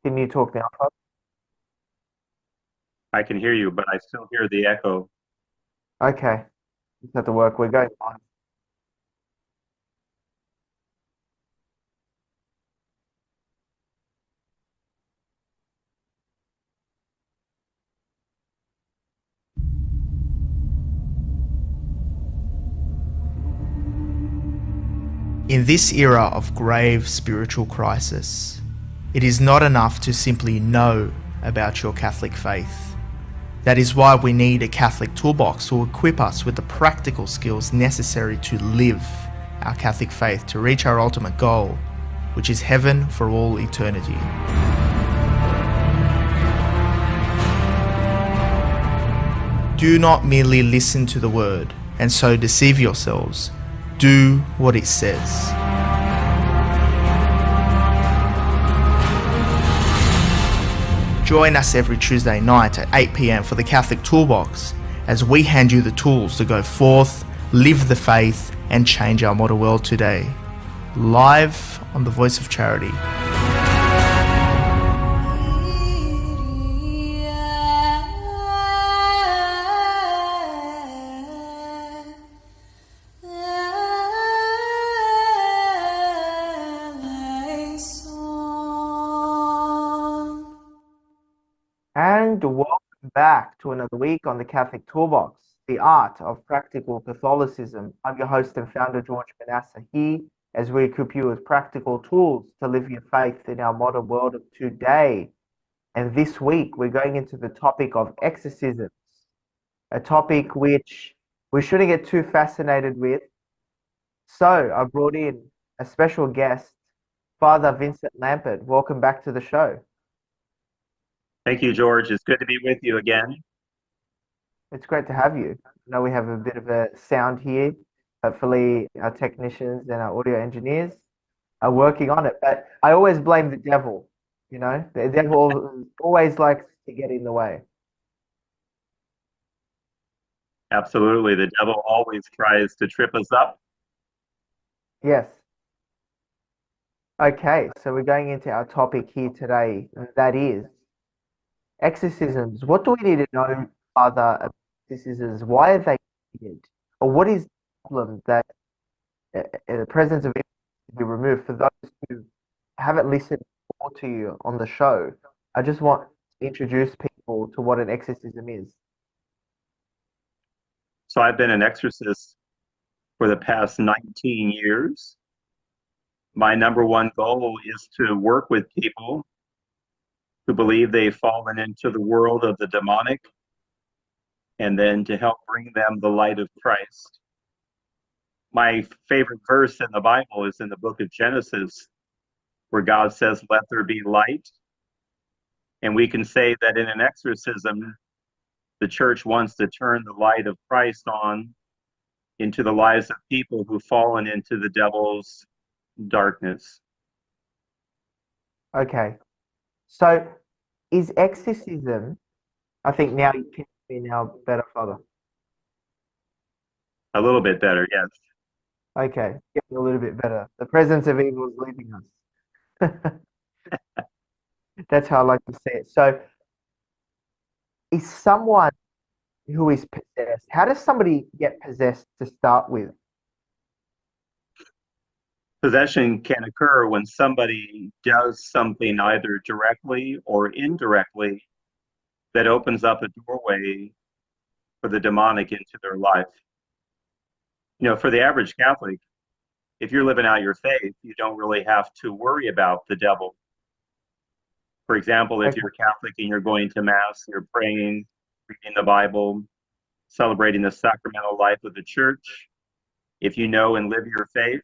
Can you talk now, Father? I can hear you, but I still hear the echo. Okay, it's at the work. We're going on. In this era of grave spiritual crisis, it is not enough to simply know about your Catholic faith. That is why we need a Catholic toolbox to equip us with the practical skills necessary to live our Catholic faith to reach our ultimate goal, which is heaven for all eternity. Do not merely listen to the word and so deceive yourselves. Do what it says. Join us every Tuesday night at 8 p.m. for the Catholic Toolbox as we hand you the tools to go forth, live the faith, and change our modern world today. Live on the Voice of Charity. And welcome back to another week on the Catholic Toolbox, the art of practical Catholicism. I'm your host and founder, George Manassa, here as we equip you with practical tools to live your faith in our modern world of today. And this week, we're going into the topic of exorcisms, a topic which we shouldn't get too fascinated with. So I brought in a special guest, Father Vincent Lampert. Welcome back to the show. Thank you, George. It's good to be with you again. It's great to have you. I know we have a bit of a sound here. Hopefully, our technicians and our audio engineers are working on it. But I always blame the devil. You know, the devil always likes to get in the way. Absolutely. The devil always tries to trip us up. Yes. Okay, so we're going into our topic here today, and that is exorcisms. What do we need to know, Father, about exorcisms? Why are they needed? Or what is the problem that the presence of evil to be removed for those who haven't listened before to you on the show? I just want to introduce people to what an exorcism is. So I've been an exorcist for the past 19 years. My number one goal is to work with people who believe they've fallen into the world of the demonic and then to help bring them the light of Christ. My favorite verse in the Bible is in the book of Genesis, where God says, "Let there be light." And we can say that in an exorcism, the church wants to turn the light of Christ on into the lives of people who've fallen into the devil's darkness. Okay, so is exorcism, I think now you can hear me now better, Father. A little bit better, yes. Okay, getting a little bit better. The presence of evil is leaving us. That's how I like to say it. So, is someone who is possessed, how does somebody get possessed to start with? Possession can occur when somebody does something either directly or indirectly that opens up a doorway for the demonic into their life. For the average Catholic, if you're living out your faith, you don't really have to worry about the devil. For example, if Okay, you're Catholic and you're going to Mass, you're praying, reading the Bible, celebrating the sacramental life of the church, if you know and live your faith,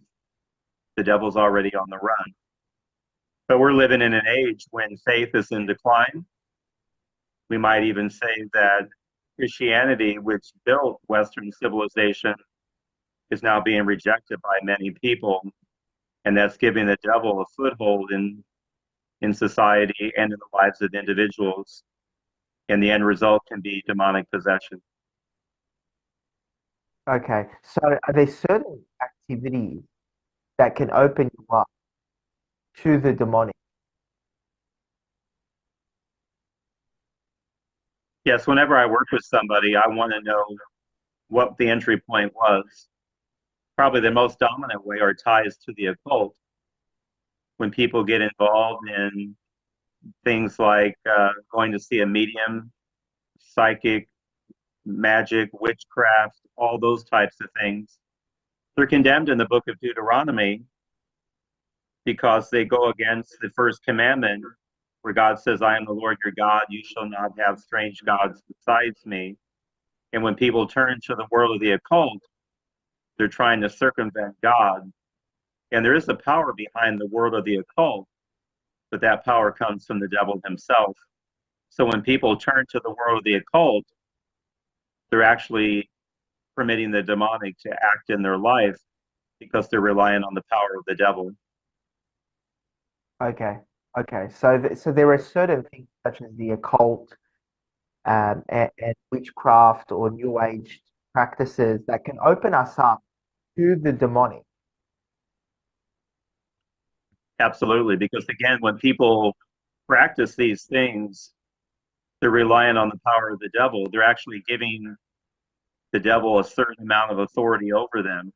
the devil's already on the run. But we're living in an age when faith is in decline. We might even say that Christianity, which built Western civilization, is now being rejected by many people. And that's giving the devil a foothold in society and in the lives of individuals. And the end result can be demonic possession. okay. So, are there certain activities that can open you up to the demonic? Yes, whenever I work with somebody, I want to know what the entry point was. Probably the most dominant way are ties to the occult. When people get involved in things like going to see a medium, psychic, magic, witchcraft, all those types of things, they're condemned in the book of Deuteronomy because they go against the first commandment where God says, I am the Lord your God, you shall not have strange gods besides me. And when people turn to the world of the occult, they're trying to circumvent God. And there is a power behind the world of the occult, but that power comes from the devil himself. So when people turn to the world of the occult, they're actually permitting the demonic to act in their life because they're relying on the power of the devil. Okay. Okay. So there are certain things such as the occult, and witchcraft or New Age practices that can open us up to the demonic. Absolutely. Because again, when people practice these things, they're relying on the power of the devil. They're actually giving the devil a certain amount of authority over them.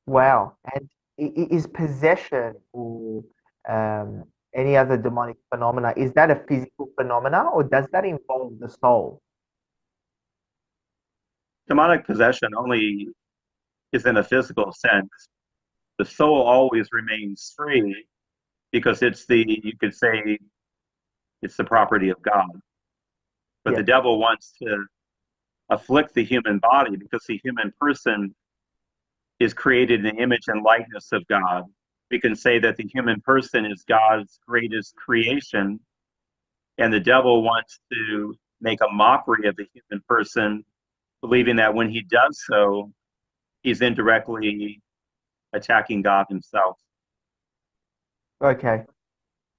Wow. And is possession or um, any other demonic phenomena, is that a physical phenomena or does that involve the soul? Demonic possession only is in a physical sense. The soul always remains free because you could say, it's the property of God. But Yeah. the devil wants to afflict the human body because the human person is created in the image and likeness of God. We can say that the human person is God's greatest creation, and the devil wants to make a mockery of the human person, believing that when he does so, he's indirectly attacking God himself. Okay.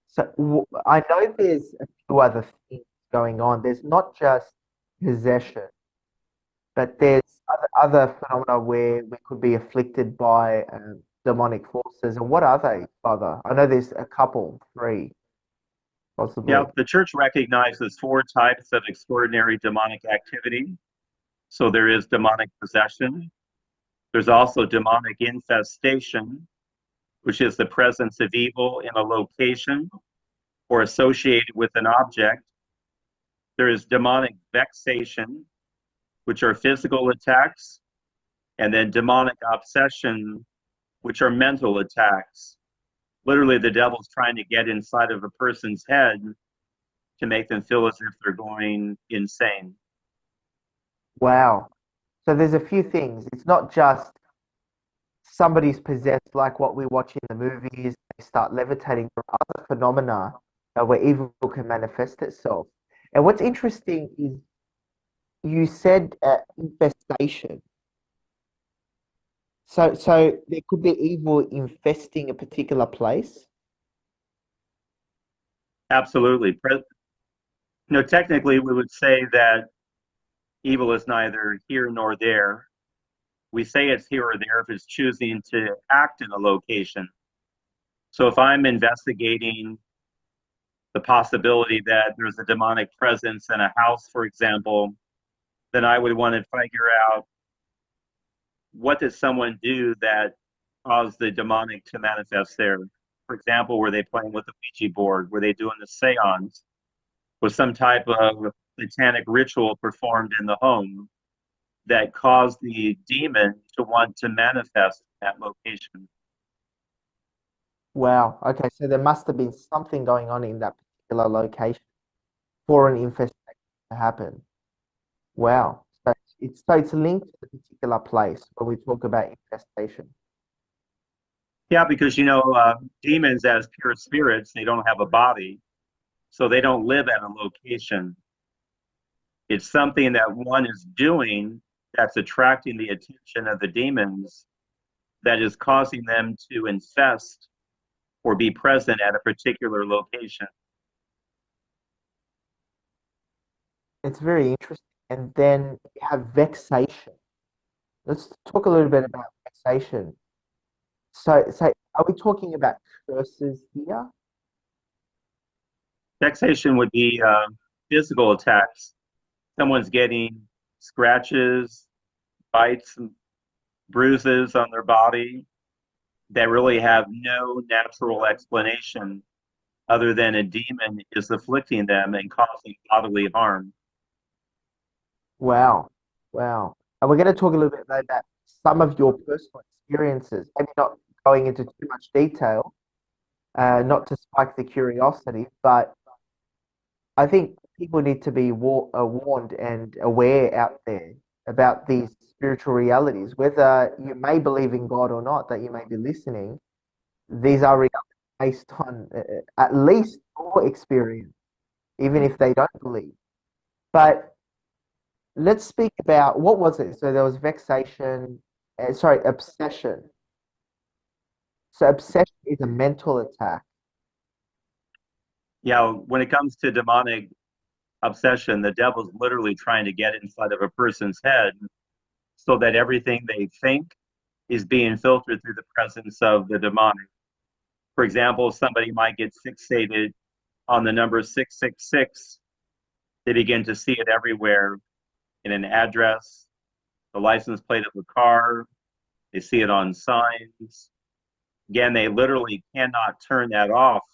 So I know there's a few other things going on. There's not just possession, but there's other phenomena where we could be afflicted by demonic forces. And what are they, Father? I know there's a couple, three, Yeah, possibly. the church recognizes four types of extraordinary demonic activity. So there is demonic possession. There's also demonic infestation, which is the presence of evil in a location or associated with an object. There is demonic vexation, which are physical attacks, and then demonic obsession, which are mental attacks. Literally, the devil's trying to get inside of a person's head to make them feel as if they're going insane. Wow. So there's a few things. It's not just somebody's possessed like what we watch in the movies, they start levitating. There are other phenomena where evil can manifest itself. And what's interesting is you said infestation. So there could be evil infesting a particular place. Absolutely. Technically, we would say that evil is neither here nor there. We say it's here or there if it's choosing to act in a location. So if I'm investigating the possibility that there's a demonic presence in a house, for example, then I would want to figure out what did someone do that caused the demonic to manifest there. For example, were they playing with the Ouija board? Were they doing the seance? Was some type of satanic ritual performed in the home that caused the demon to want to manifest in that location? Wow. Okay, so there must have been something going on in that particular location for an infestation to happen. Wow. So it's linked to the particular place when we talk about infestation. Yeah, because demons as pure spirits, they don't have a body, so they don't live at a location. It's something that one is doing that's attracting the attention of the demons that is causing them to infest or be present at a particular location. It's very interesting. And then you have vexation. Let's talk a little bit about vexation. So are we talking about curses here? Vexation would be physical attacks. Someone's getting scratches, bites, and bruises on their body that really have no natural explanation other than a demon is afflicting them and causing bodily harm. Wow. Wow. And we're going to talk a little bit about some of your personal experiences, maybe not going into too much detail, not to spike the curiosity, but I think people need to be warned and aware out there about these spiritual realities, whether you may believe in God or not, that you may be listening. These are realities based on at least your experience, even if they don't believe. But let's speak about what was it? So there was vexation, obsession. So obsession is a mental attack. Yeah, when it comes to demonic obsession, the devil's literally trying to get inside of a person's head so that everything they think is being filtered through the presence of the demonic. For example, somebody might get fixated on the number 666. They begin to see it everywhere in an address, the license plate of the car. They see it on signs. Again, they literally cannot turn that off,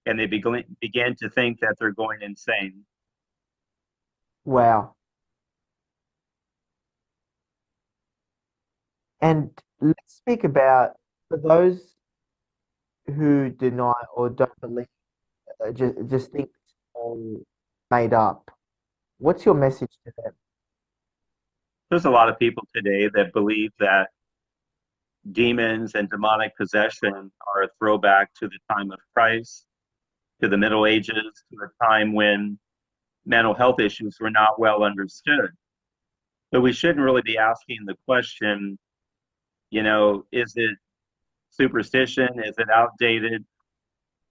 and they begin to think that they're going insane. Wow. And let's speak about for those who deny or don't believe, just think it's all made up. What's your message to them? There's a lot of people today that believe that demons and demonic possession are a throwback to the time of Christ, to the Middle Ages, to a time when mental health issues were not well understood. But we shouldn't really be asking the question, is it superstition? Is it outdated?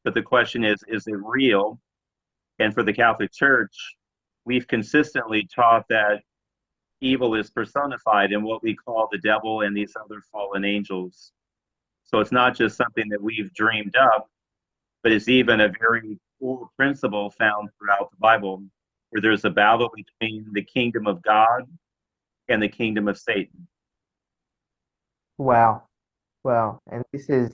But the question is it real? And for the Catholic Church, we've consistently taught that evil is personified in what we call the devil and these other fallen angels. So it's not just something that we've dreamed up, but it's even a very core principle found throughout the Bible, where there's a battle between the kingdom of God and the kingdom of Satan. Wow. Wow. And this can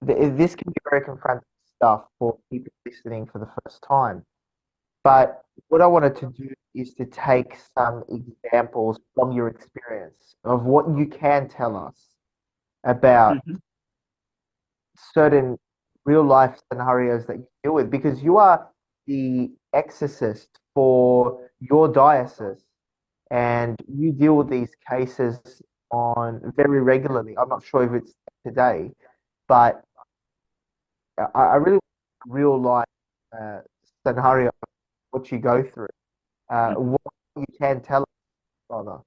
be very confronting stuff for people listening for the first time. But what I wanted to do is to take some examples from your experience of what you can tell us about certain real life scenarios that you deal with, because you are the exorcist for your diocese and you deal with these cases on very regularly. I'm not sure if it's today, but I really want a real life scenario of what you go through. What you can tell us, Father.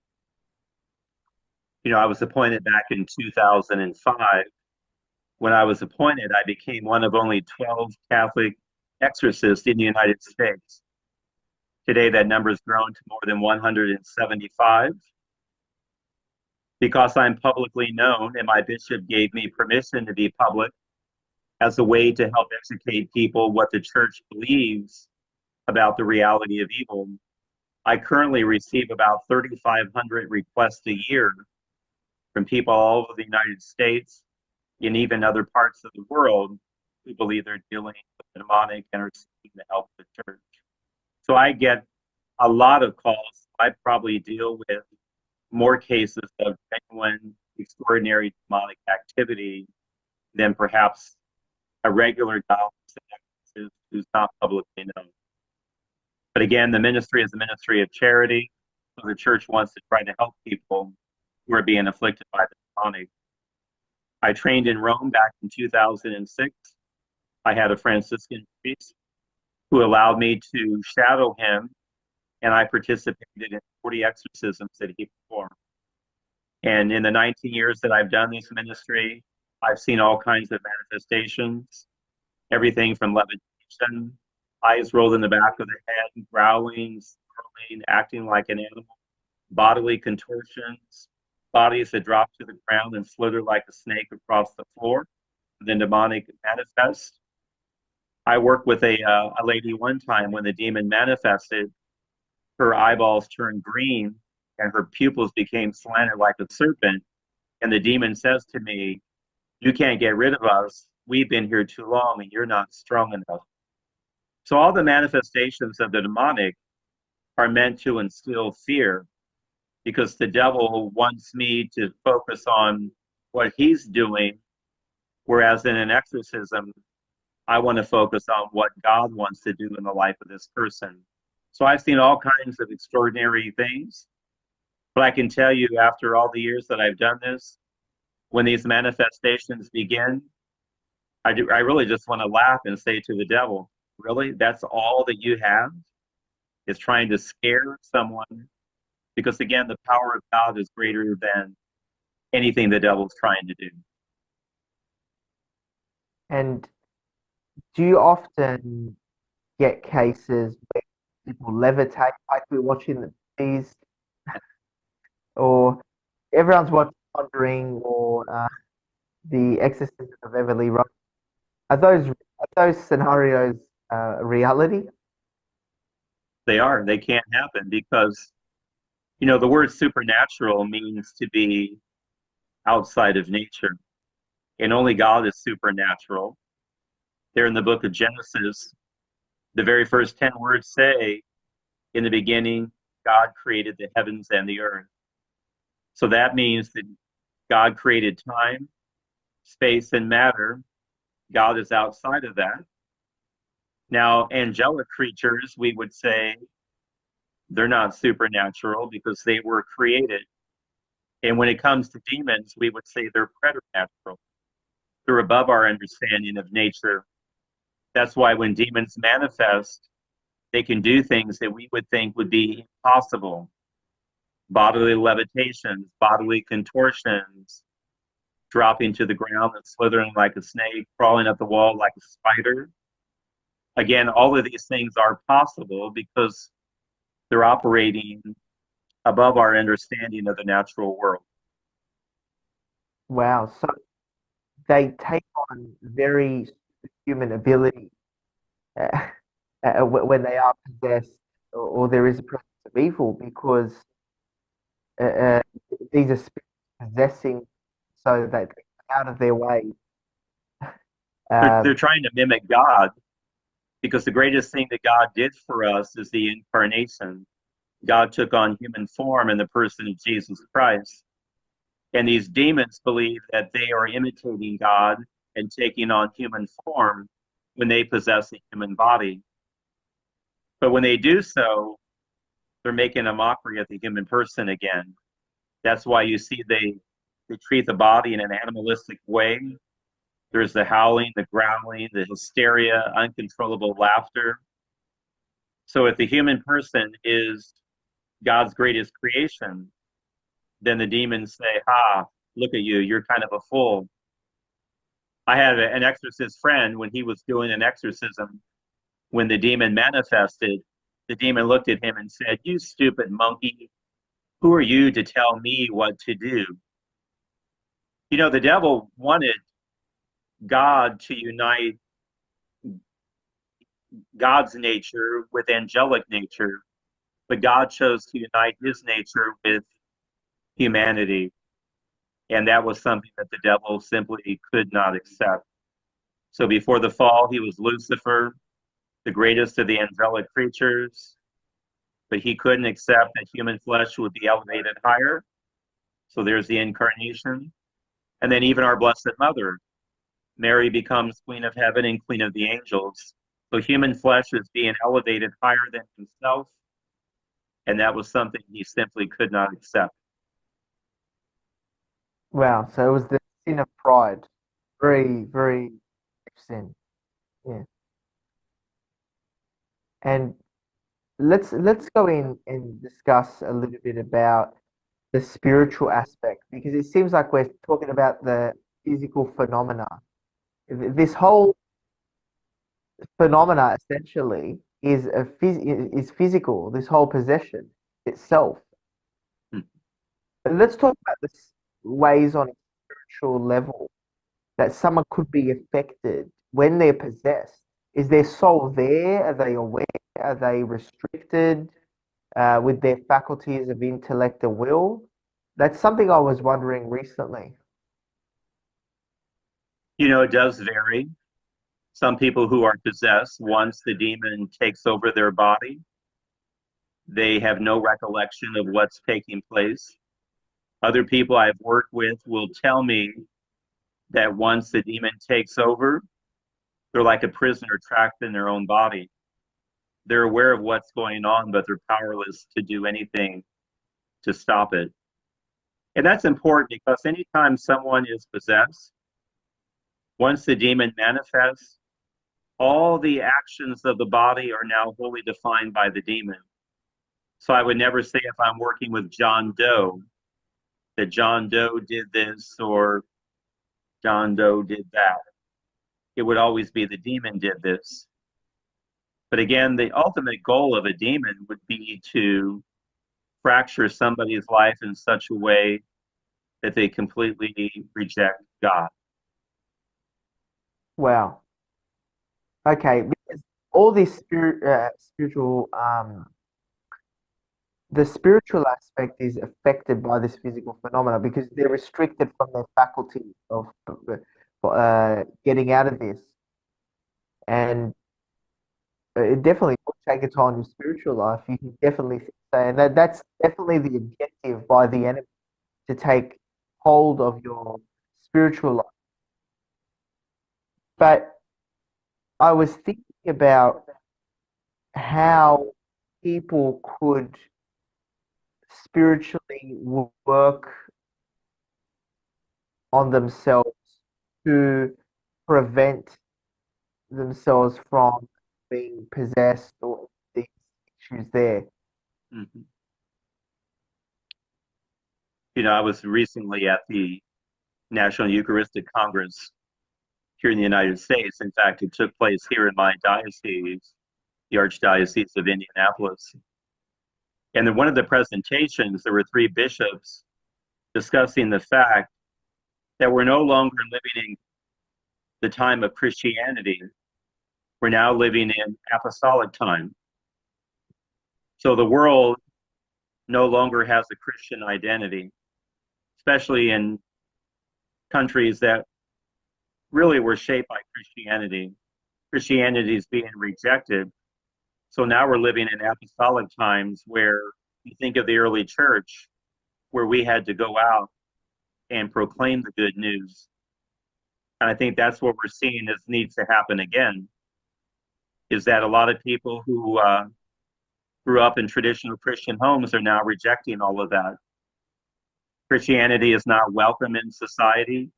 I was appointed back in 2005. When I was appointed, I became one of only 12 Catholic exorcists in the United States. Today, that number has grown to more than 175. Because I'm publicly known and my bishop gave me permission to be public as a way to help educate people what the church believes about the reality of evil, I currently receive about 3,500 requests a year from people all over the United States and even other parts of the world who believe they're dealing with the demonic and are seeking the help of the church. So I get a lot of calls. I probably deal with more cases of genuine, extraordinary demonic activity than perhaps a regular diocese who's not publicly known. But again, the ministry is a ministry of charity, so the church wants to try to help people who are being afflicted by the demonic. I trained in Rome back in 2006. I had a Franciscan priest who allowed me to shadow him, and I participated in 40 exorcisms that he performed. And in the 19 years that I've done this ministry, I've seen all kinds of manifestations, everything from levitation, eyes rolled in the back of the head, growling, snarling, acting like an animal, bodily contortions, bodies that drop to the ground and slither like a snake across the floor, then demonic manifest. I worked with a lady one time when the demon manifested. Her eyeballs turned green and her pupils became slanted like a serpent. And the demon says to me, "You can't get rid of us. We've been here too long and you're not strong enough." So all the manifestations of the demonic are meant to instill fear, because the devil wants me to focus on what he's doing, whereas in an exorcism, I want to focus on what God wants to do in the life of this person. So I've seen all kinds of extraordinary things, but I can tell you, after all the years that I've done this, when these manifestations begin, I really just want to laugh and say to the devil, "Really? That's all that you have? Is trying to scare someone?" Because again, the power of God is greater than anything the devil's trying to do. And do you often get cases where people levitate like we're watching the movies, or everyone's watching Conjuring or the Exorcisms of Everly Rose? Are those scenarios reality? They are. They can't happen because, the word supernatural means to be outside of nature, and only God is supernatural. There in the book of Genesis, the very first 10 words say, "In the beginning, God created the heavens and the earth." So that means that God created time, space, and matter. God is outside of that. Now, angelic creatures, we would say, they're not supernatural because they were created. And when it comes to demons, we would say they're preternatural. They're above our understanding of nature. That's why when demons manifest, they can do things that we would think would be impossible. Bodily levitations, bodily contortions, dropping to the ground and slithering like a snake, crawling up the wall like a spider. Again, all of these things are possible because they're operating above our understanding of the natural world. Wow. So they take on very human ability uh, when they are possessed, or there is a presence of evil, because uh, uh, these are spirits possessing, so that they go out of their way. They're Um, trying to mimic God, because the greatest thing that God did for us is the incarnation. God took on human form in the person of Jesus Christ. And these demons believe that they are imitating God and taking on human form when they possess a human body. But when they do so, they're making a mockery of the human person again. That's why you see they treat the body in an animalistic way. There's the howling, the growling, the hysteria, uncontrollable laughter. So if the human person is God's greatest creation, then the demons say, "Ha, look at you, you're kind of a fool." I had an exorcist friend, when he was doing an exorcism, when the demon manifested, the demon looked at him and said, "You stupid monkey, who are you to tell me what to do?" The devil wanted God to unite God's nature with angelic nature, but God chose to unite his nature with humanity. And that was something that the devil simply could not accept. So before the fall, he was Lucifer, the greatest of the angelic creatures, but he couldn't accept that human flesh would be elevated higher. So there's the incarnation. And then even our Blessed Mother, Mary, becomes Queen of Heaven and Queen of the Angels. So human flesh is being elevated higher than himself. And that was something he simply could not accept. wow. So it was the sin of pride. Very, very deep sin. Yeah. And let's go in and discuss a little bit about the spiritual aspect, because it seems like we're talking about the physical phenomena. This whole phenomena essentially is physical. This whole possession itself. Hmm. But let's talk about the ways on a spiritual level that someone could be affected when they're possessed. is their soul there? Are they aware? Are they restricted with their faculties of intellect and will? That's something I was wondering recently. It does vary. Some people who are possessed, once the demon takes over their body, they have no recollection of what's taking place. Other people I've worked with will tell me that once the demon takes over, they're like a prisoner trapped in their own body. They're aware of what's going on, but they're powerless to do anything to stop it. And that's important because anytime someone is possessed, once the demon manifests, all the actions of the body are now wholly defined by the demon. So I would never say, if I'm working with John Doe, that John Doe did this or John Doe did that. It would always be the demon did this. But again, the ultimate goal of a demon would be to fracture somebody's life in such a way that they completely reject God. Wow. Okay, because all this spiritual, the spiritual aspect is affected by this physical phenomena because they're restricted from their faculty of getting out of this, and it definitely will take a toll on your spiritual life. You can definitely say, and that's definitely the objective by the enemy, to take hold of your spiritual life. But I was thinking about how people could spiritually work on themselves to prevent themselves from being possessed or these issues there. Mm-hmm. I was recently at the National Eucharistic Congress here in the United States. In fact, it took place here in my diocese, the Archdiocese of Indianapolis. And in one of the presentations, there were 3 bishops discussing the fact that we're no longer living in the time of Christianity. We're now living in apostolic time. So the world no longer has a Christian identity, especially in countries that really were shaped by Christianity. Christianity is being rejected. So now we're living in apostolic times where you think of the early church, where we had to go out and proclaim the good news. And I think that's what we're seeing is needs to happen again, is that a lot of people who grew up in traditional Christian homes are now rejecting all of that. Christianity is not welcome in society.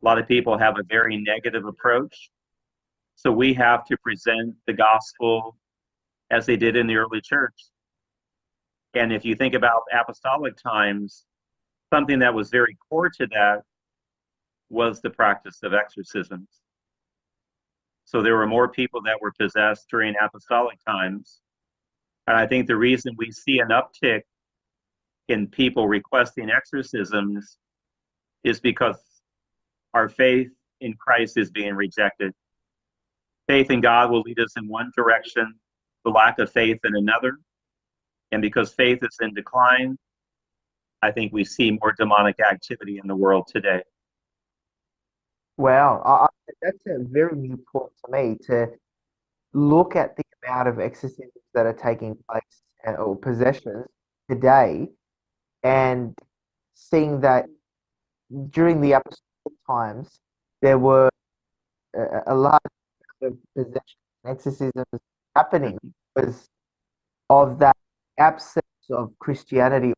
A lot of people have a very negative approach. So we have to present the gospel as they did in the early church. And if you think about apostolic times, something that was very core to that was the practice of exorcisms. So there were more people that were possessed during apostolic times. And I think the reason we see an uptick in people requesting exorcisms is because our faith in Christ is being rejected. Faith in God will lead us in one direction, the lack of faith in another. And because faith is in decline, I think we see more demonic activity in the world today. Wow, that's a very new point to me, to look at the amount of exorcisms that are taking place or possessions today, and seeing that during the apostolic times there were a large amount of possessions and exorcisms happening because of that absence of Christianity.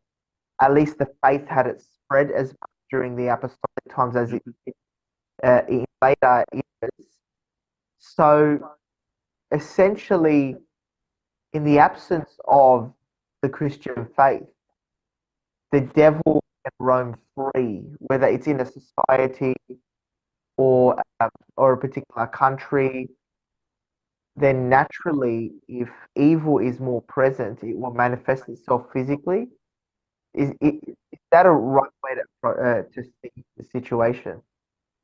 At least the faith hadn't spread as much during the apostolic times as it did in later years. So essentially, in the absence of the Christian faith, the devil can roam free, whether it's in a society or a particular country. Then naturally, if evil is more present, it will manifest itself physically. Is that a right way to see the situation,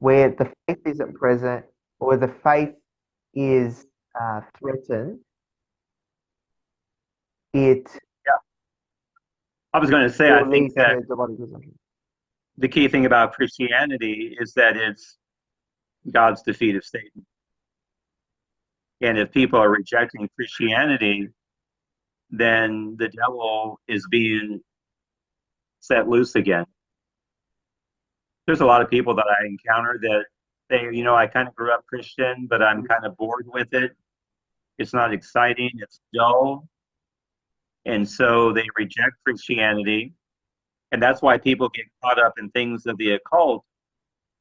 where the faith isn't present, or the faith is threatened, it Yeah. I was going to say, I will think lead that to demonic possession. the key thing about Christianity is that it's God's defeat of Satan. And if people are rejecting Christianity, then the devil is being set loose again. There's a lot of people that I encounter that say, I kind of grew up Christian, but I'm kind of bored with it. It's not exciting, it's dull. And so they reject Christianity. And that's why people get caught up in things of the occult,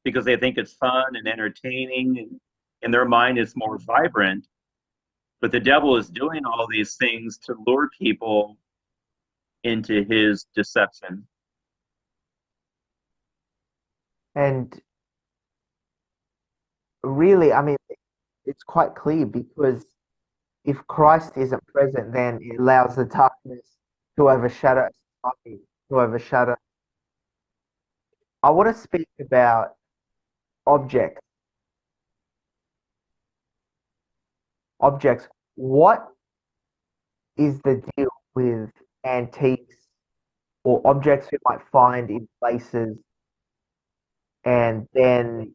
because they think it's fun and entertaining. In their mind, it's more vibrant. But the devil is doing all these things to lure people into his deception. And really, I mean, it's quite clear, because if Christ isn't present, then it allows the darkness to overshadow society, to overshadow. I want to speak about objects. Objects. What is the deal with antiques or objects we might find in places, and then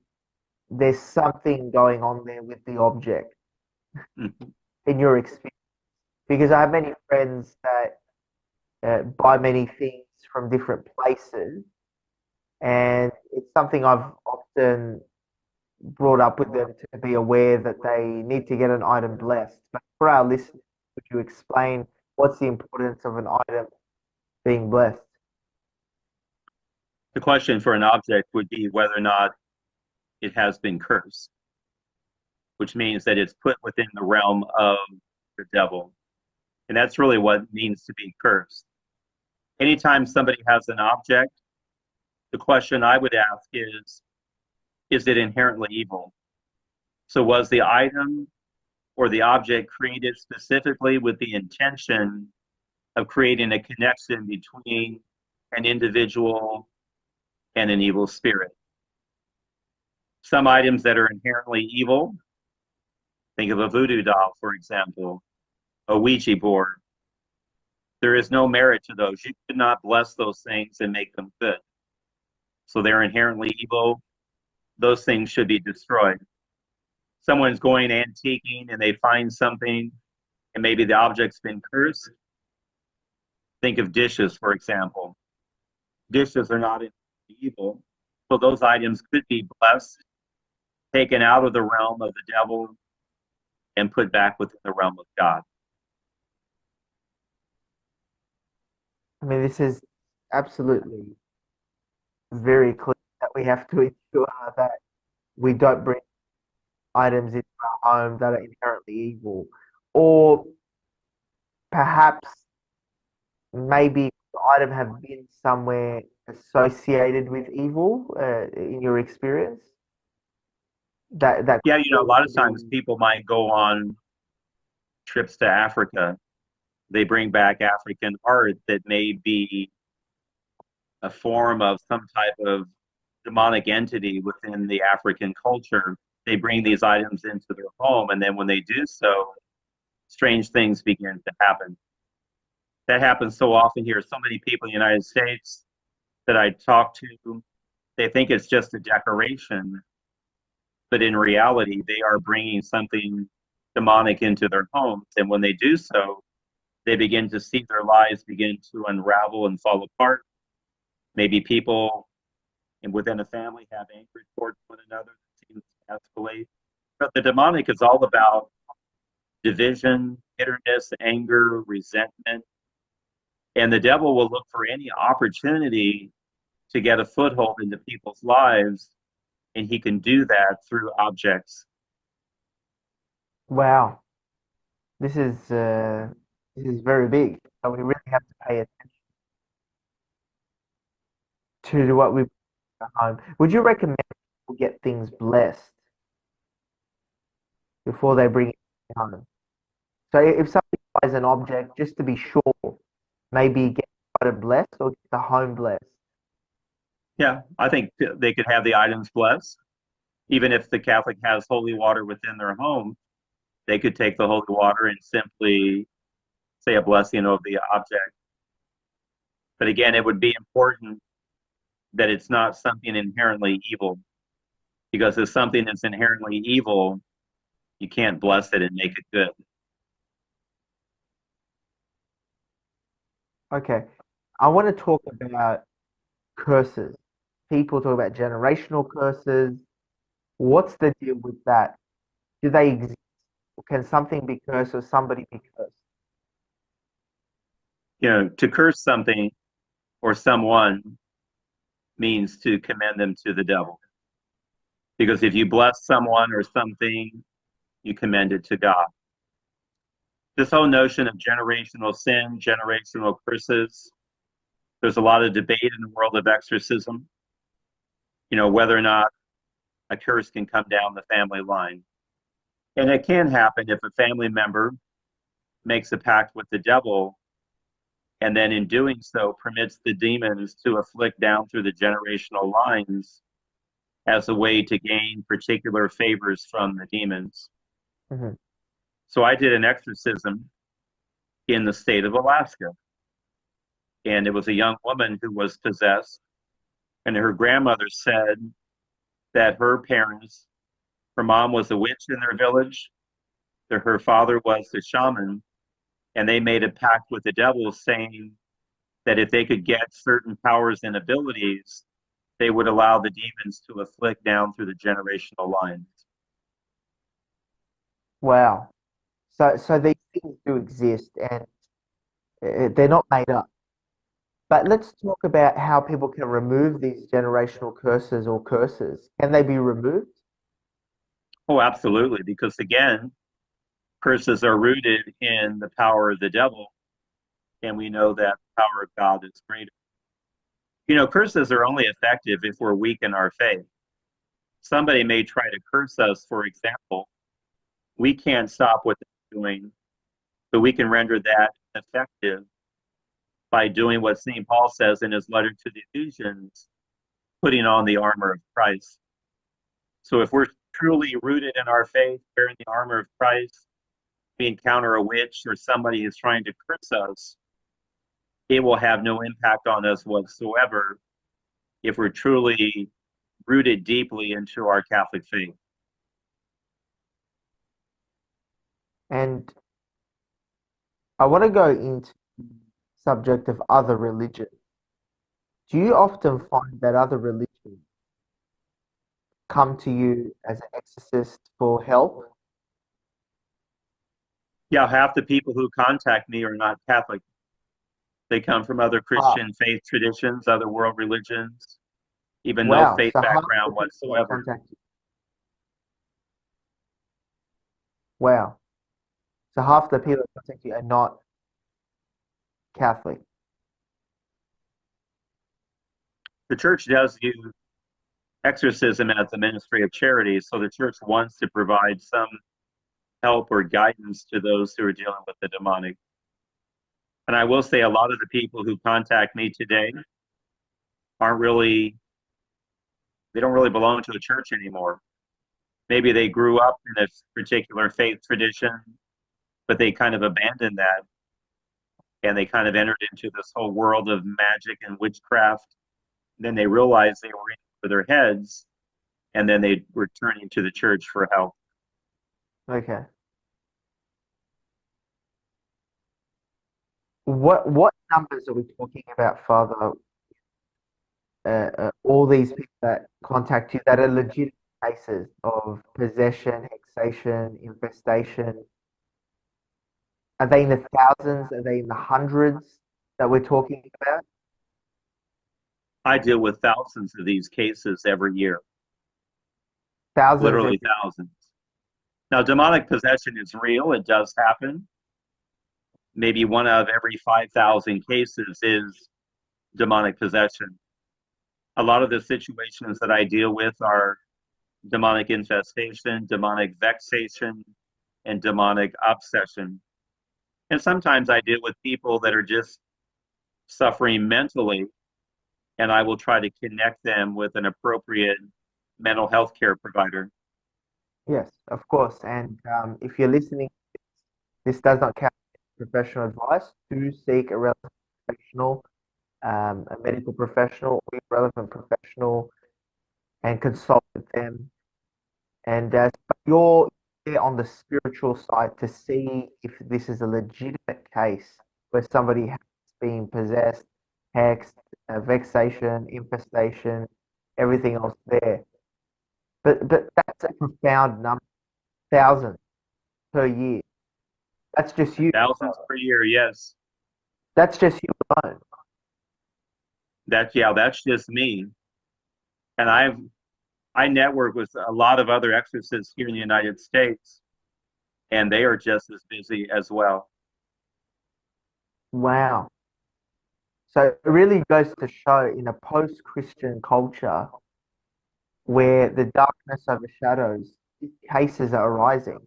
there's something going on there with the object, Mhm. in your experience? Because I have many friends that buy many things from different places, and it's something I've often brought up with them, to be aware that they need to get an item blessed. But for our listeners, would you explain what's the importance of an item being blessed? The question for an object would be whether or not it has been cursed, which means that it's put within the realm of the devil. And that's really what it means to be cursed. Anytime somebody has an object, the question I would ask is it inherently evil? So was the item or the object created specifically with the intention of creating a connection between an individual and an evil spirit? Some items that are inherently evil, think of a voodoo doll, for example, a Ouija board. There is no merit to those. You could not bless those things and make them good. So they're inherently evil. Those things should be destroyed. Someone's going antiquing and they find something and maybe the object's been cursed. Think of dishes, for example. Dishes are not evil. So those items could be blessed, taken out of the realm of the devil, and put back within the realm of God. I mean, this is absolutely very clear that we have to ensure that we don't bring items into our home that are inherently evil, or perhaps maybe the item have been somewhere associated with evil, in your experience. That Yeah, a lot of times people might go on trips to Africa. They bring back African art that may be a form of some type of demonic entity within the African culture. They bring these items into their home, and then when they do so, strange things begin to happen. That happens so often here. So many people in the United States that I talk to, they think it's just a decoration, but in reality, they are bringing something demonic into their homes. And when they do so, they begin to see their lives begin to unravel and fall apart. Maybe people and within a family have anger towards one another that seems to escalate. But the demonic is all about division, bitterness, anger, resentment. And the devil will look for any opportunity to get a foothold into people's lives, and he can do that through objects. Wow, this is very big. So we really have to pay attention to what we bring at home. Would you recommend people get things blessed before they bring it home? So if somebody buys an object, just to be sure, maybe get the item blessed or get the home blessed. Yeah, I think they could have the items blessed, even if the Catholic has holy water within their home. They could take the holy water and simply say a blessing over the object. But again, it would be important that it's not something inherently evil, because if something is inherently evil, you can't bless it and make it good. Okay. I want to talk about curses. People talk about generational curses. What's the deal with that? Do they exist? Can something be cursed or somebody be cursed? To curse something or someone means to commend them to the devil. Because if you bless someone or something, you commend it to God. This whole notion of generational sin, generational curses, there's a lot of debate in the world of exorcism, whether or not a curse can come down the family line. And it can happen if a family member makes a pact with the devil, and then in doing so permits the demons to afflict down through the generational lines as a way to gain particular favors from the demons. Mm-hmm. So I did an exorcism in the state of Alaska. And it was a young woman who was possessed. And her grandmother said that her parents, her mom was a witch in their village, that her father was the shaman, and they made a pact with the devil saying that if they could get certain powers and abilities, they would allow the demons to afflict down through the generational lines. Wow. So these things do exist, and they're not made up. But let's talk about how people can remove these generational curses or curses. Can they be removed? Oh, absolutely. Because again, curses are rooted in the power of the devil, and we know that the power of God is greater. Curses are only effective if we're weak in our faith. Somebody may try to curse us, for example. We can't stop what they're doing, but we can render that effective by doing what St. Paul says in his letter to the Ephesians, putting on the armor of Christ. So if we're truly rooted in our faith, wearing the armor of Christ, we encounter a witch or somebody who's trying to curse us, it will have no impact on us whatsoever if we're truly rooted deeply into our Catholic faith. And I want to go into the subject of other religions. Do you often find that other religions come to you as an exorcist for help? Yeah, half the people who contact me are not Catholic. They come from other Christian faith traditions, other world religions, even no faith So half the background people that whatsoever. contact you. Wow. So half the people that contact you are not Catholic. The church does use exorcism as a ministry of charity, so the church wants to provide some help or guidance to those who are dealing with the demonic. And I will say a lot of the people who contact me today they don't really belong to a church anymore. Maybe they grew up in a particular faith tradition, but they kind of abandoned that. And they kind of entered into this whole world of magic and witchcraft. Then they realized they were in for their heads, and then they were turning to the church for help. Okay. What numbers are we talking about, Father? All these people that contact you that are legitimate cases of possession, hexation, infestation. Are they in the thousands? Are they in the hundreds that we're talking about? I deal with thousands of these cases every year. Thousands. Literally thousands. Now, demonic possession is real. It does happen. Maybe one of every 5,000 cases is demonic possession. A lot of the situations that I deal with are demonic infestation, demonic vexation, and demonic obsession. And sometimes I deal with people that are just suffering mentally, and I will try to connect them with an appropriate mental health care provider. Yes, of course. And if you're listening, this does not count as professional advice. Do seek a relevant professional, a medical professional, or a relevant professional, and consult with them. And you're there on the spiritual side to see if this is a legitimate case where somebody has been possessed, hexed, vexation, infestation, everything else there. But that's a profound number, thousands per year. That's just you. Thousands per year, yes. That's just you alone. That's just me. And I network with a lot of other exorcists here in the United States, and they are just as busy as well. Wow. So it really goes to show in a post-Christian culture where the darkness overshadows, these cases are arising.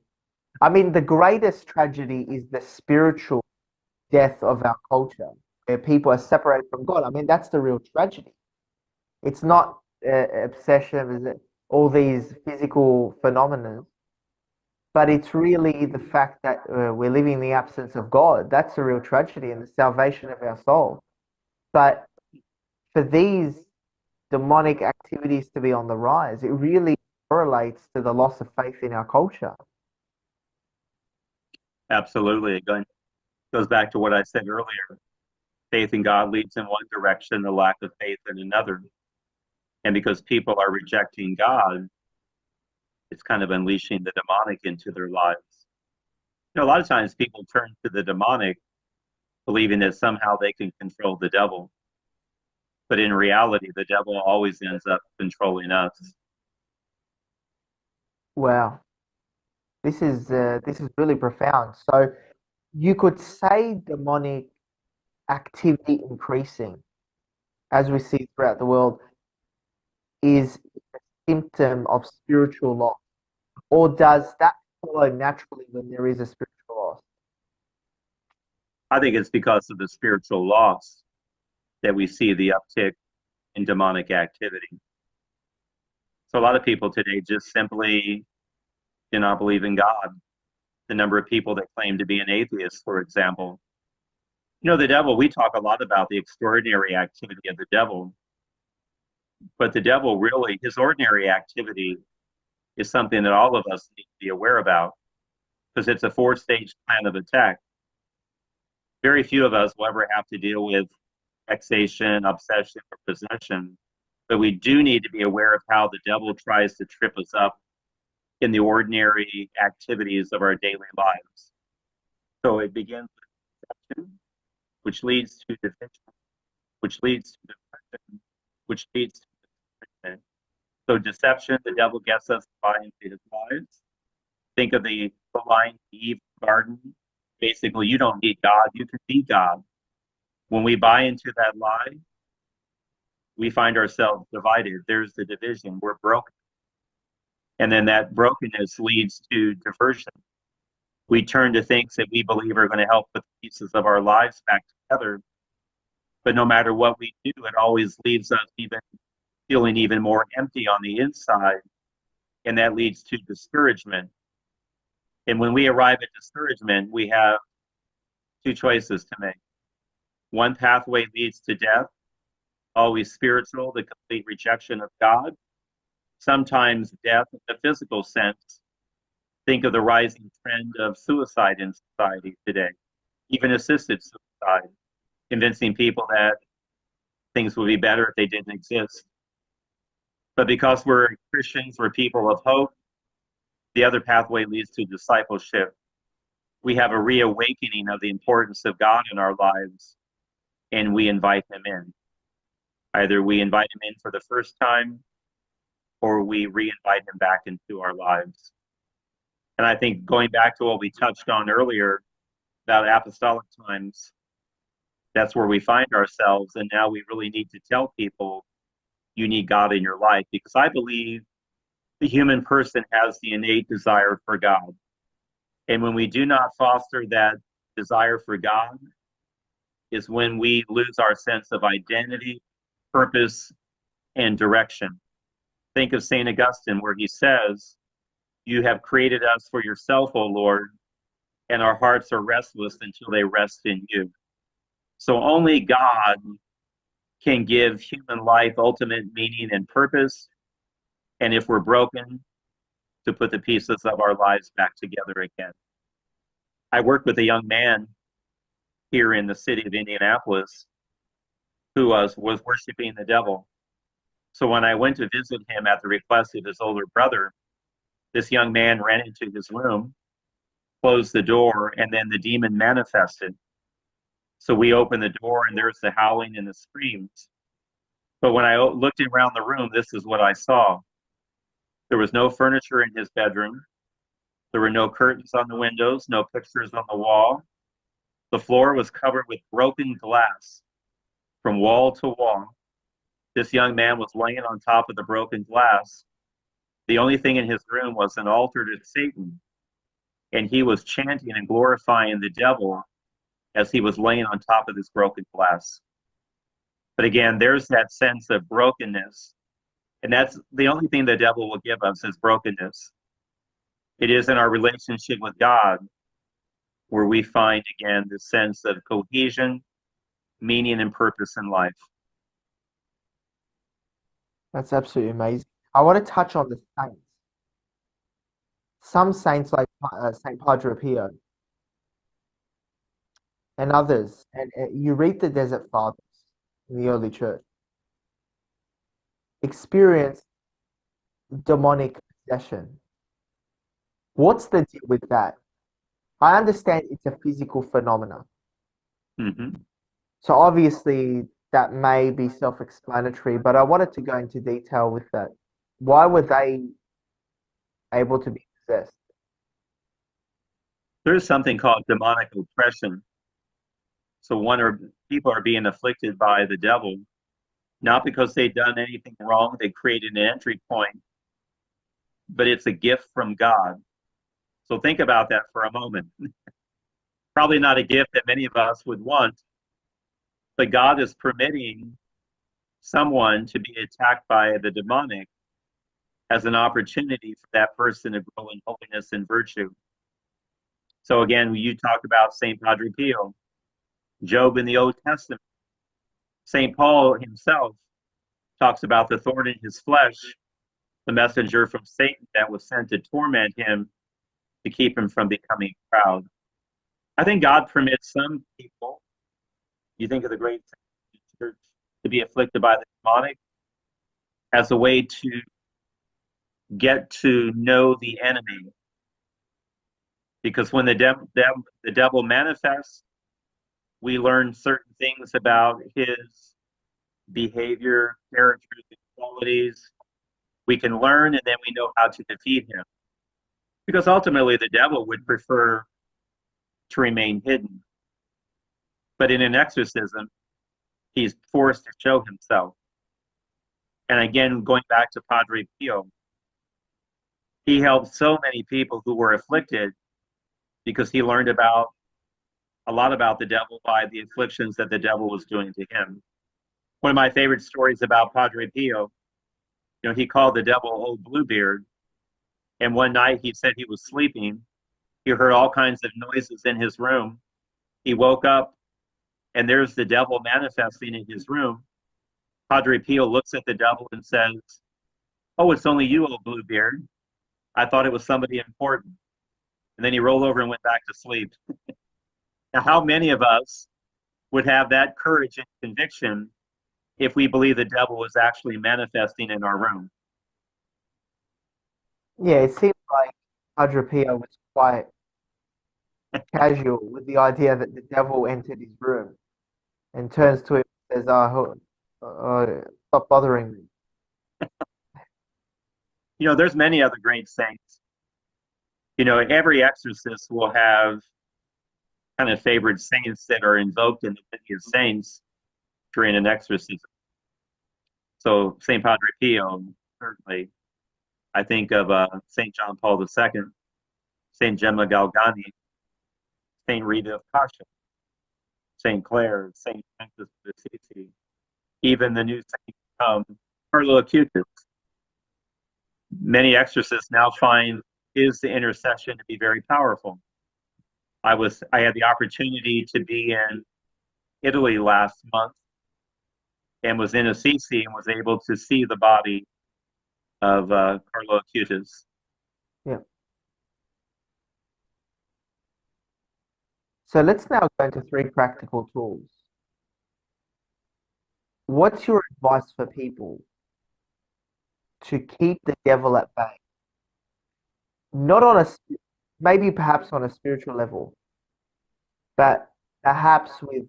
I mean, the greatest tragedy is the spiritual death of our culture, where people are separated from God. I mean, that's the real tragedy. It's not obsession, is it? All these physical phenomena, but it's really the fact that we're living in the absence of God. That's the real tragedy and the salvation of our soul. But for these demonic activities to be on the rise, it really correlates to the loss of faith in our culture. Absolutely. It goes back to what I said earlier. Faith in God leads in one direction, the lack of faith in another. And because people are rejecting God, it's kind of unleashing the demonic into their lives. You know, a lot of times people turn to the demonic, believing that somehow they can control the devil. But in reality, the devil always ends up controlling us. Wow, this is really profound. So you could say demonic activity increasing, as we see throughout the world, is a symptom of spiritual loss, or does that follow naturally when there is a spiritual loss? I think it's because of the spiritual loss that we see the uptick in demonic activity. So a lot of people today just simply do not believe in God. The number of people that claim to be an atheist, for example. You know, the devil, we talk a lot about the extraordinary activity of the devil, but the devil really, his ordinary activity is something that all of us need to be aware about because it's a four-stage plan of attack. Very few of us will ever have to deal with vexation, obsession, or possession, but we do need to be aware of how the devil tries to trip us up in the ordinary activities of our daily lives. So it begins with deception, which leads to division, which leads to depression, which leads to discouragement. So deception, the devil gets us to buy into his lies. Think of the line Eve garden. Basically, you don't need God, you can be God. When we buy into that lie, we find ourselves divided. There's the division. We're broken. And then that brokenness leads to diversion. We turn to things that we believe are going to help put the pieces of our lives back together. But no matter what we do, it always leaves us even feeling even more empty on the inside. And that leads to discouragement. And when we arrive at discouragement, we have two choices to make. One pathway leads to death, always spiritual, the complete rejection of God. Sometimes death in the physical sense. Think of the rising trend of suicide in society today, even assisted suicide, convincing people that things would be better if they didn't exist. But because we're Christians, we're people of hope, the other pathway leads to discipleship. We have a reawakening of the importance of God in our lives, and we invite him in. Either we invite him in for the first time, or we re-invite him back into our lives. And I think going back to what we touched on earlier about apostolic times, that's where we find ourselves. And now we really need to tell people you need God in your life, because I believe the human person has the innate desire for God. And when we do not foster that desire for God is when we lose our sense of identity, purpose, and direction. Think of St. Augustine, where he says, You have created us for yourself, O Lord, and our hearts are restless until they rest in you. So only God can give human life ultimate meaning and purpose, and if we're broken, to put the pieces of our lives back together again. I worked with a young man here in the city of Indianapolis who was worshiping the devil. So when I went to visit him at the request of his older brother, this young man ran into his room, closed the door, and then the demon manifested. So we opened the door, and there's the howling and the screams. But when I looked around the room, this is what I saw. There was no furniture in his bedroom. There were no curtains on the windows, no pictures on the wall. The floor was covered with broken glass from wall to wall. This young man was laying on top of the broken glass. The only thing in his room was an altar to Satan, and he was chanting and glorifying the devil as he was laying on top of this broken glass. But again, there's that sense of brokenness, and that's the only thing the devil will give us is brokenness. It is in our relationship with God where we find, again, the sense of cohesion, meaning, and purpose in life. That's absolutely amazing. I want to touch on the saints. Some saints like Saint Padre Pio and others, and you read the Desert Fathers in the early church, experience demonic possession. What's the deal with that? I understand it's a physical phenomenon. Mm-hmm. So obviously that may be self-explanatory, but I wanted to go into detail with that. Why were they able to be possessed? There's something called demonic oppression. So people are being afflicted by the devil, not because they've done anything wrong, they created an entry point, but it's a gift from God. So think about that for a moment. Probably not a gift that many of us would want, but God is permitting someone to be attacked by the demonic as an opportunity for that person to grow in holiness and virtue. So again, you talk about St. Padre Pio, Job in the Old Testament. St. Paul himself talks about the thorn in his flesh, the messenger from Satan that was sent to torment him to keep him from becoming proud. I think God permits some people, you think of the great church, to be afflicted by the demonic as a way to get to know the enemy. Because when the devil manifests, we learn certain things about his behavior, characters, and qualities. We can learn, and then we know how to defeat him. Because ultimately, the devil would prefer to remain hidden. But in an exorcism, he's forced to show himself. And again, going back to Padre Pio, he helped so many people who were afflicted because he learned a lot about the devil by the afflictions that the devil was doing to him. One of my favorite stories about Padre Pio, he called the devil Old Bluebeard. And one night he said he was sleeping. He heard all kinds of noises in his room. He woke up and there's the devil manifesting in his room. Padre Pio looks at the devil and says, "Oh, it's only you, Old Bluebeard. I thought it was somebody important." And then he rolled over and went back to sleep. Now, how many of us would have that courage and conviction if we believe the devil was actually manifesting in our room? Yeah, it seems like Padre Pio was quite casual with the idea that the devil entered his room and turns to him and says, stop bothering me. There's many other great saints. Every exorcist will have kind of favorite saints that are invoked in the Litany of Saints during an exorcism. So St. Padre Pio, certainly. I think of St. John Paul II, St. Gemma Galgani, St. Rita of Cascia, St. Clare, St. Francis of Assisi, even the new saint, Carlo Acutis. Many exorcists now find is the intercession to be very powerful. I had the opportunity to be in Italy last month and was in Assisi and was able to see the body of Carlo Acutis. Yeah. So let's now go into 3 practical tools. What's your advice for people to keep the devil at bay? Not on maybe perhaps on a spiritual level, but perhaps with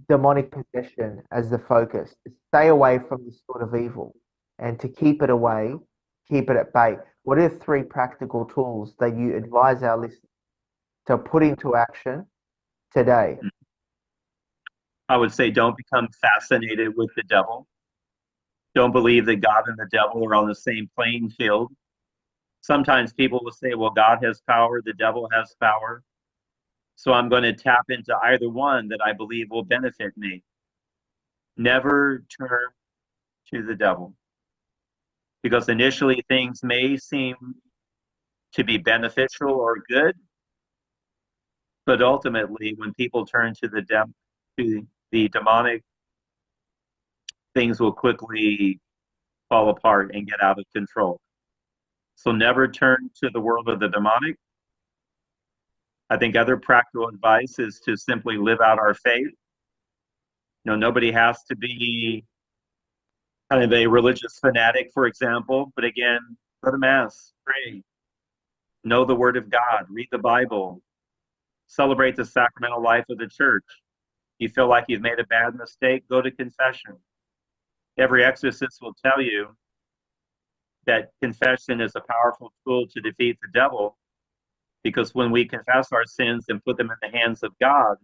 demonic possession as the focus, to stay away from this sort of evil and to keep it away, keep it at bay. What are 3 practical tools that you advise our listeners to put into action today? I would say don't become fascinated with the devil. Don't believe that God and the devil are on the same playing field. Sometimes people will say, well, God has power, the devil has power, so I'm going to tap into either one that I believe will benefit me. Never turn to the devil, because initially things may seem to be beneficial or good, but ultimately when people turn to the demonic, things will quickly fall apart and get out of control. So never turn to the world of the demonic. I think other practical advice is to simply live out our faith. Nobody has to be kind of a religious fanatic, for example, but again, go to Mass, pray, know the Word of God, read the Bible, celebrate the sacramental life of the church. You feel like you've made a bad mistake, go to confession. Every exorcist will tell you that confession is a powerful tool to defeat the devil, because when we confess our sins and put them in the hands of God,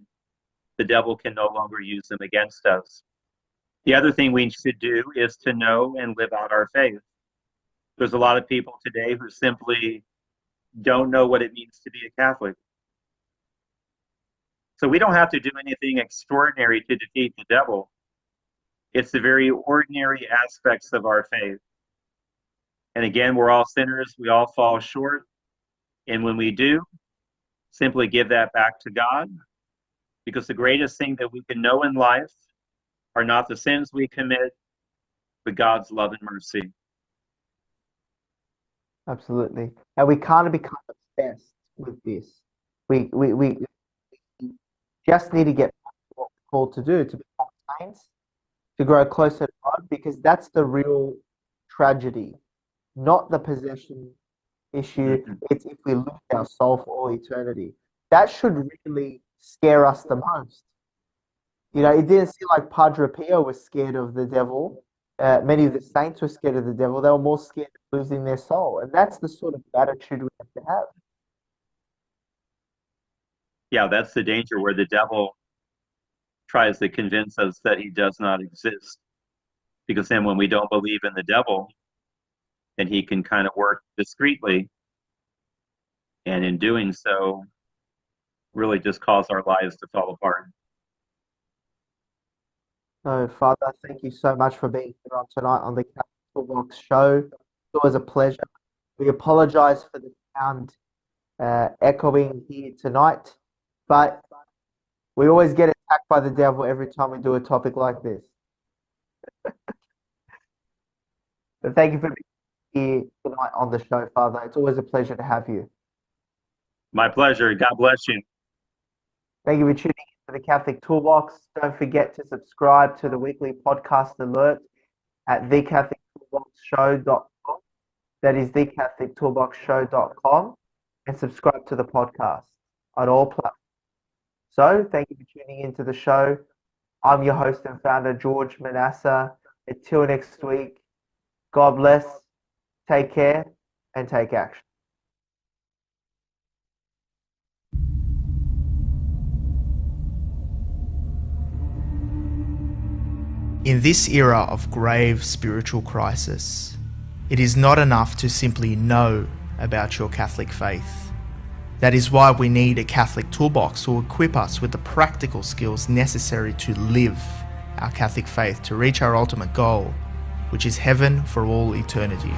the devil can no longer use them against us. The other thing we should do is to know and live out our faith. There's a lot of people today who simply don't know what it means to be a Catholic. So we don't have to do anything extraordinary to defeat the devil. It's the very ordinary aspects of our faith. And again, we're all sinners. We all fall short. And when we do, simply give that back to God, because the greatest thing that we can know in life are not the sins we commit, but God's love and mercy. Absolutely. And we can't become obsessed with this. We just need to get what we're called to do, to become saints, to grow closer to God, because that's the real tragedy, not the possession issue. It's if we lose our soul for all eternity. That should really scare us the most. It didn't seem like Padre Pio was scared of the devil. Many of the saints were scared of the devil. They were more scared of losing their soul. And that's the sort of attitude we have to have. Yeah, that's the danger, where the devil tries to convince us that he does not exist. Because then when we don't believe in the devil, then he can kind of work discreetly. And in doing so, really just cause our lives to fall apart. So, Father, thank you so much for being here on tonight on the Catholic Toolbox Show. It's always a pleasure. We apologize for the sound echoing here tonight, but we always get attacked by the devil every time we do a topic like this. But thank you for being here tonight on the show, Father. It's always a pleasure to have you. My pleasure. God bless you. Thank you for tuning in to the Catholic Toolbox. Don't forget to subscribe to the weekly podcast alert at thecatholictoolboxshow.com. That is thecatholictoolboxshow.com, and subscribe to the podcast on all platforms. So, thank you for tuning into the show. I'm your host and founder, George Manassa. Until next week, God bless, take care, and take action. In this era of grave spiritual crisis, it is not enough to simply know about your Catholic faith. That is why we need a Catholic toolbox to equip us with the practical skills necessary to live our Catholic faith to reach our ultimate goal, which is heaven for all eternity.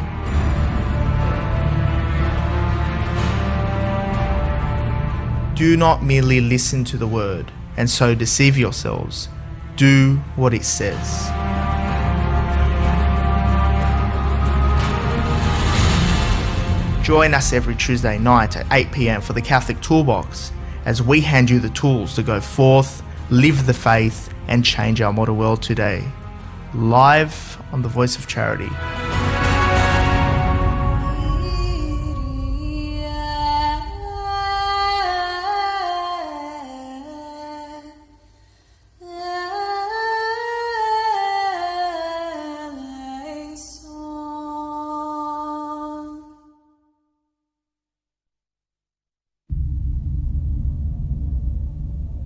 Do not merely listen to the word and so deceive yourselves. Do what it says. Join us every Tuesday night at 8 p.m. for the Catholic Toolbox as we hand you the tools to go forth, live the faith, and change our modern world today. Live on the Voice of Charity.